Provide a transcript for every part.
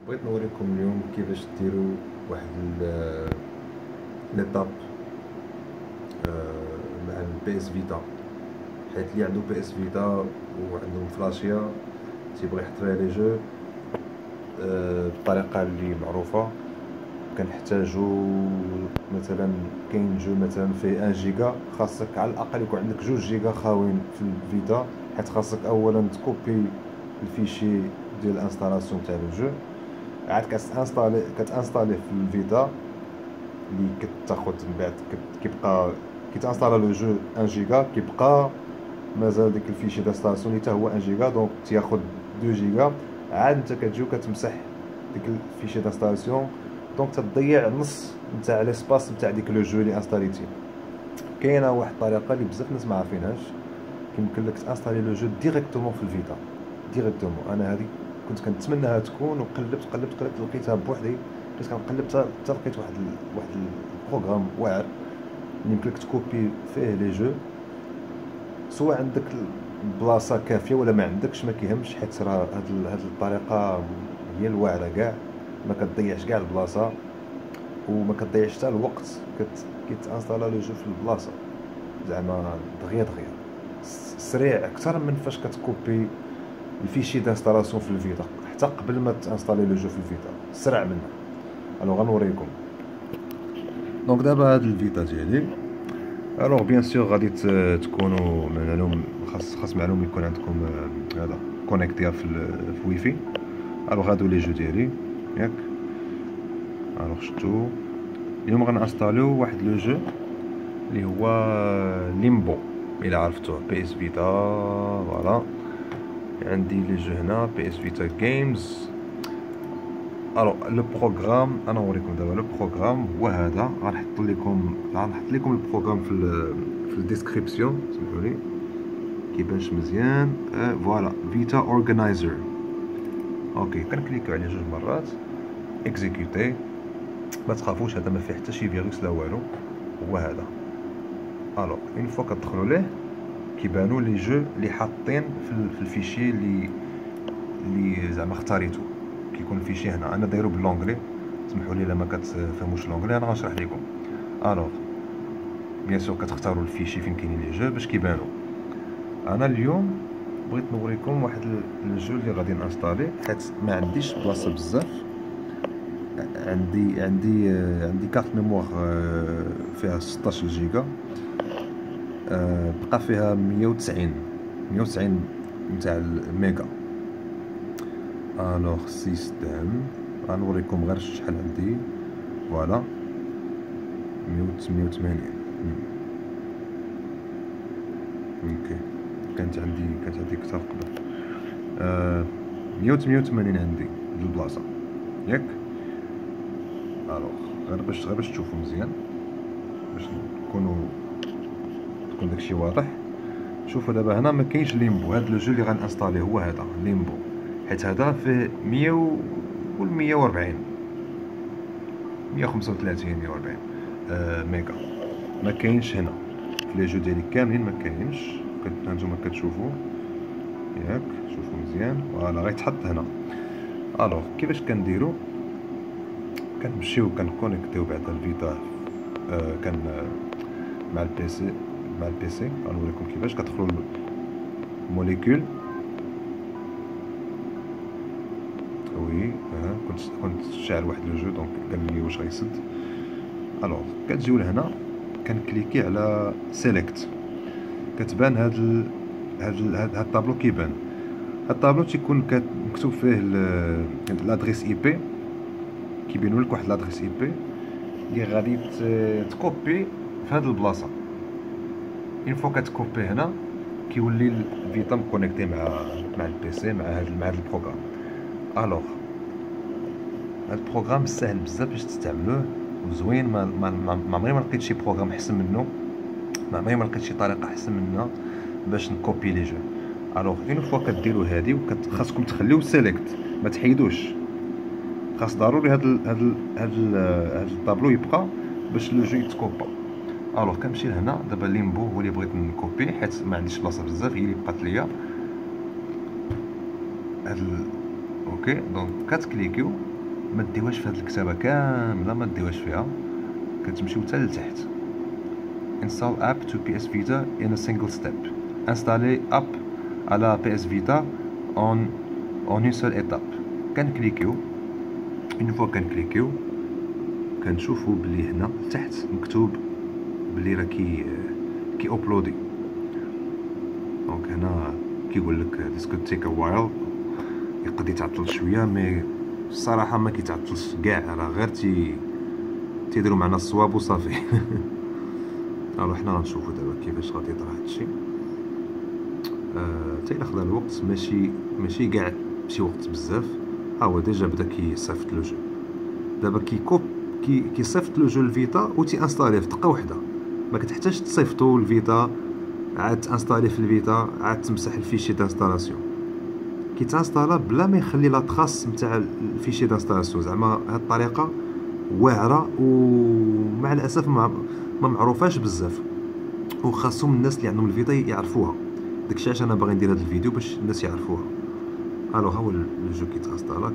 بغيت نوريكم اليوم كيفاش ديروا واحد ليطاب مع البي اس فيتا، حيت اللي عنده بي اس فيتا وعندهم فلاشيا تيبغي يحط فيها لي جو بالطريقه اللي معروفه. كنحتاجو مثلا كاين جو مثلا فيه 1 جيجا، خاصك على الاقل يكون عندك 2 جيجا خاويين في الفيتا، حيت خاصك اولا تكوبي الفيشي ديال الانستالاسيون تاع الجو، عاد كتانستالي في الفيتا اللي كتاخد من بعد كيبقى كيتانستالا لو جو 1 جيجا، كيبقى مازال ديك الفيشي دانستالاسيون اللي حتى هو 1 جيجا، دونك تياخد 2 جيجا. عاد انت كتجي وكتمسح ديك الفيشي دانستالاسيون، دونك تضيع نص نتاع ليسباس نتاع ديك لو جو اللي انستاليتي. كاينه واحد الطريقه اللي بزاف الناس ما عارفينهاش، كيمكن لك تانستالي لو جو ديريكتومون في الفيتا ديريكتومون. انا هذه كنت كنتمناها تكون، وقلبت لقيتها بوحدي، بس كنقلب حتى لقيت واحد البروغرام واعر اللي يمكن لك تكوبي فيه لي جو، سواء عندك البلاصه كافيه ولا ما عندكش ما كيهمش، حيت راه هاد الطريقه هي الواعره كاع، ما كتضيعش كاع البلاصه وما كتضيعش حتى الوقت. كيتانستالا لو جو في البلاصه زعما دغيا سريع اكثر من فاش كتكوبي الفيشي دانستالاسيون في الفيتا، حتى قبل ما تانستالي لو جو في الفيتا سرع منها. الوغ غنوريكم. دونك دابا هاد الفيتا ديالي، الوغ بيان سور غادي تكونوا معلوم، خاص معلوم يكون عندكم هذا كونيكتيها في ويفي. الوغ هادو لي جو ديالي ياك. الوغ شفتو اليوم غنانستاليو واحد لو جو اللي هو ليمبو، الا عرفتوه بي اس فيتا. فوالا عندي لي جو هنا بي اس فيتا جيمز. الو لو بروغرام انا نوريكم دابا. لو بروغرام هو هذا، غنحط لكم البروغرام في الديسكريبسيون، سمحوا لي كيبانش مزيان. فوالا فيتا اورغانيزر. اوكي كنكليكيو عليه 2 مرات، اكزيكوتي. ما تخافوش هذا ما فيه حتى شي فيروس لا والو، هو هذا. الو اون فوا كتدخلوا ليه كيبانوا لي جو اللي حاطين في الفيشي اللي زعما اختاريتو. كيكون الفيشي هنا، انا دايرو باللونجلي، سمحوا لي الا ما كتفهموش اللونجلي انا غنشرح لكم. الوغ بيان سور كتختاروا الفيشي فين كاينين لي جو باش كيبانوا. انا اليوم بغيت نوريكم واحد الجو اللي غادي نانستالي، حيت ما عنديش بلاصه بزاف. عندي كارت ميموار فيها 16 جيجا، بقى فيها 190 نتاع الميجا. الوغ سيستم غنوريكم غير شحال عندي. فوالا 180. اوكي كانت عندي كثر قبل. 188 عندي البلاصه ياك. الوغ غير باش تشوفوا مزيان، باش تكون داكشي واضح. شوفوا دابا هنا ما كاينش ليمبو. هاد لو جو اللي غنانستاليه هو هذا ليمبو، حيت هذا فيه 140 135 140 ميجا. ما كاينش هنا في لي جو ديالي كاملين، ما كاينش. هانتوما كتشوفوا ياك، شوفوا مزيان. فوالا غيتحط هنا. الوغ كيفاش كنديروا؟ كنمشيو كنكونيكتيو بعدا الفيتا كان مع البيسي. غنوريكم كيفاش كتدخلوا الموليكول. وي كنت شاعل واحد لو جو، دونك قال لي واش غيسد. الوغ كتجيو لهنا كنكليكي على سيليكت، كتبان هاد الطابلو. كيبان هاد الطابلو تيكون مكتوب فيه لادريس اي بي، كيبينوا لك واحد لادريس اي بي اللي غادي تكوبي في هاد البلاصه. اون فوا كتكوبي هنا كيولي الفيتا مكونيكتي مع البيسي، مع هاد البروغرام. الوغ هاد البروغرام سهل بزاف باش تستعملوه وزوين. ما عمري ما لقيت شي بروغرام احسن منه، ما عمري ما لقيت شي طريقه احسن منها باش نكوبي لي جو. الوغ اون فوا كديروا هادي وخاصكم تخليو سيليكت، ما تحيدوش. خاص ضروري هاد الطابلو يبقى باش لو جو يتكوبا. الوغ كنمشي لهنا دابا ليمبو هو اللي بغيت نكوبي، حيت ما عنديش بلاصه بزاف، هي اللي بقات ليا. اوكي دونك كتكليكيو ما ديوهاش في هاد الكتابه كامله، ما ديوهاش فيها، كتمشيو حتى لتحت. install app to PS Vita in a single step. installer app à la PS Vita en une seule étape. كنكليكيو، اون فوا كنكليكيو كنشوفو بلي هنا تحت مكتوب بلي راه كي اوبلودي. دونك هنا كيقول لك this could take a while، يقدر يتعطل شويه، مي الصراحه ما كيتعطلش كاع، راه غير تيديروا معنا الصواب وصافي. الو حنا غنشوفو دابا كيفاش غادي يطرا هادشي. حتى الا خدا الوقت، ماشي كاع شي وقت بزاف. ها هو ديجا بدا كيصيفط لو جو. دابا كيصيفط لو جو الفيتا و تي انستاليه في دقه واحده، ما كتحتاجش تصيفطو الفيتا عاد تانستاليه في الفيتا عاد تمسح الفيشي دانستالاسيون. كيتانستالا بلا ما يخلي لا تراس نتاع الفيشي دانستالاسيون. زعما هاد الطريقه واعره ومع الاسف ما معروفاش بزاف، وخاصهم الناس اللي عندهم الفيتا يعرفوها. داكشي علاش انا باغي ندير هاد الفيديو باش الناس يعرفوها. الو ها هو الجو كيتانستالا،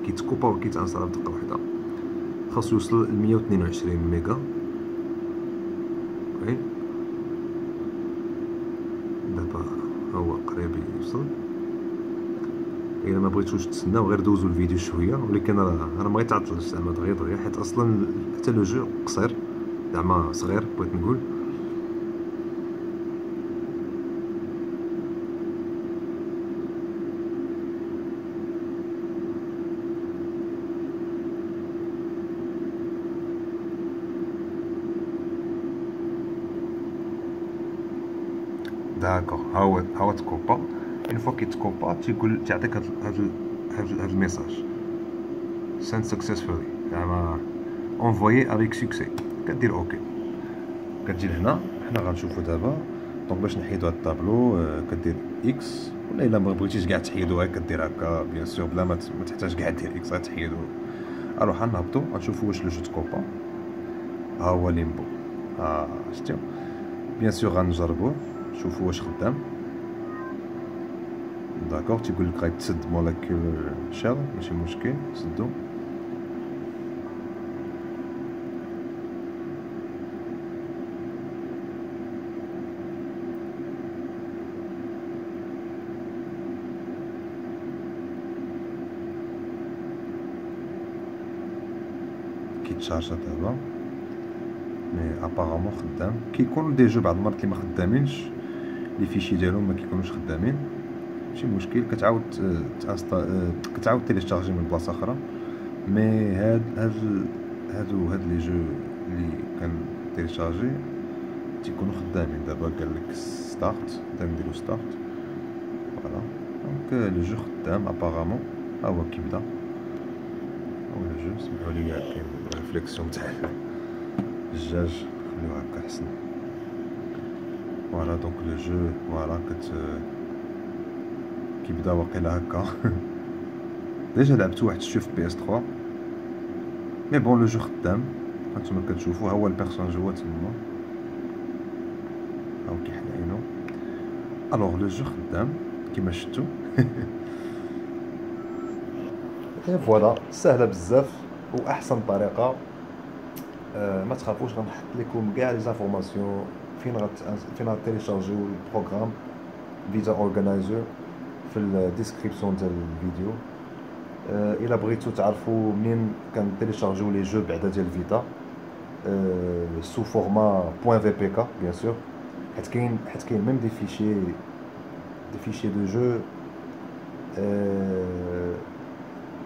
كيتكوبا وكيتانستالا بدقه واحده. خاصو يوصل ل 122 ميغا. وي دابا ها هو قريب يوصل. الا ما بغيتوش تسناو غير دوزو الفيديو شويه، ولكن راه ما غيتعطلش زعما دغيا، حيت اصلا حتى لو جو قصير، زعما صغير بغيت نقول. داكوغ ها هو تكوبا. اون فوا كيتكوبا تيعطيك هاد الميساج send successfully، زعما envoyé avec succès. كدير اوكي، كتجي لهنا. حنا غنشوفو دابا. دونك باش نحيدو هاد الطابلو كدير اكس، ولا الا ما بغيتيش كاع تحيدو كدير هكا بيان سور بلا ما تحتاج كاع دير اكس، غتحيدو. الو غنهبطو غنشوفو واش لو جو تكوبا. ها هو ليمبو، شتيو بيان سور غنجربوه نشوفو واش خدام. داكوغ تيقول لك غيتسد مولكيول شيل، ماشي مشكل سدو. كيتشارجا دابا، مي ابارامون خدام. كيكون دي جو بعض المرات اللي ما خدامينش، لي فيشي ديالهم ما كيكونوش خدامين، ماشي مشكل. كتعاود كتعاود تيليشارجي من بلاصه اخرى. مي هاد لي جو اللي كان تيليشارجي تيكونوا خدامين. دابا قال لك ستارت، نبدا نديرو ستارت. فوالا دونك لو جو خدام ابارامون. ها هو كيبدا، هو لو جو. سمحوا لي كاين ريفليكسيون تاع الدجاج، خليوها هكا احسن. فوالا دونك لو جو فوالا كيبدا واقيلا هكا. ديجا لعبت واحد الشوف بي اس 3، مي بون لو جو خدام. هانتوما كتشوفو ها هو البيرسون جوا تما، هاو كيحل عينو. الوغ لو جو خدام كيما شفتو. فوالا سهله بزاف واحسن طريقه. ما تخافوش، غنحط لكم كاع لي زانفورماسيون فين غتيليشارجيو البروغرام فيتا اورغانيزر في الديسكريبسيون ديال الفيديو. الا بغيتو تعرفوا منين كنتيليشارجيو لي جو بعدا ديال فيتا سو فورما .vpk بيان سور، حيت كاين ميم دي فيشي دو جو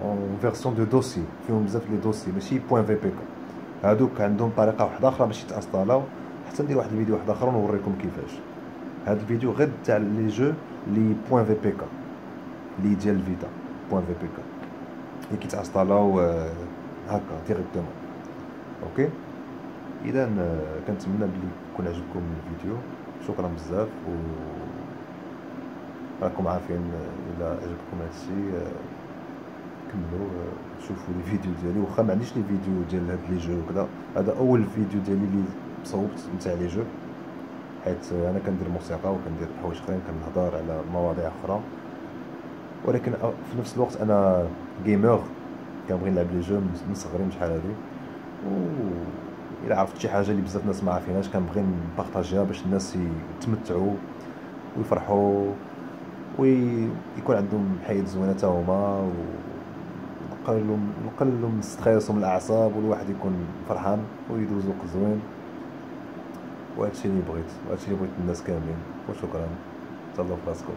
اون فيرسيون دو دوسي، فيهم بزاف لي دوسي ماشي .vpk. هادوك عندهم طريقه واحده اخرى باش يتانستالاو. حتى ندير واحد الفيديو واحد اخر ونوريكم كيفاش. هاد الفيديو غير تاع لي جو لي .vpk لي ديال الفيتا .vpk اللي كيتانستالاو هكا ديريكتومون. اوكي، اذا كنتمنى بلي يكون عجبكم الفيديو. شكرا بزاف، و راكم عارفين الا عجبكم هادشي كملوا شوفوا لي فيديو ديالي. واخا ما عنديش لي فيديو ديال هاد لي جو وكذا، هذا اول فيديو ديالي اللي صوبت نتاع لي جو، حيت انا كندير موسيقى وكندير حوايج اخرين، كنهضر على مواضيع اخرى، ولكن في نفس الوقت انا جيمر كنبغي نلعب لي جو من صغري شحال هادي. و الا عرفت شي حاجه اللي بزاف ناس ما عارفينهاش كنبغي نبارطاجيها باش الناس يتمتعوا ويفرحوا ويكون عندهم حياة زوينه حتى هما، ونقللوا من الستريس ومن الاعصاب، والواحد يكون فرحان ويدوز وقت زوين. وهادشي اللي بغيت الناس كاملين. وشكرا. تهلاو في راسكم.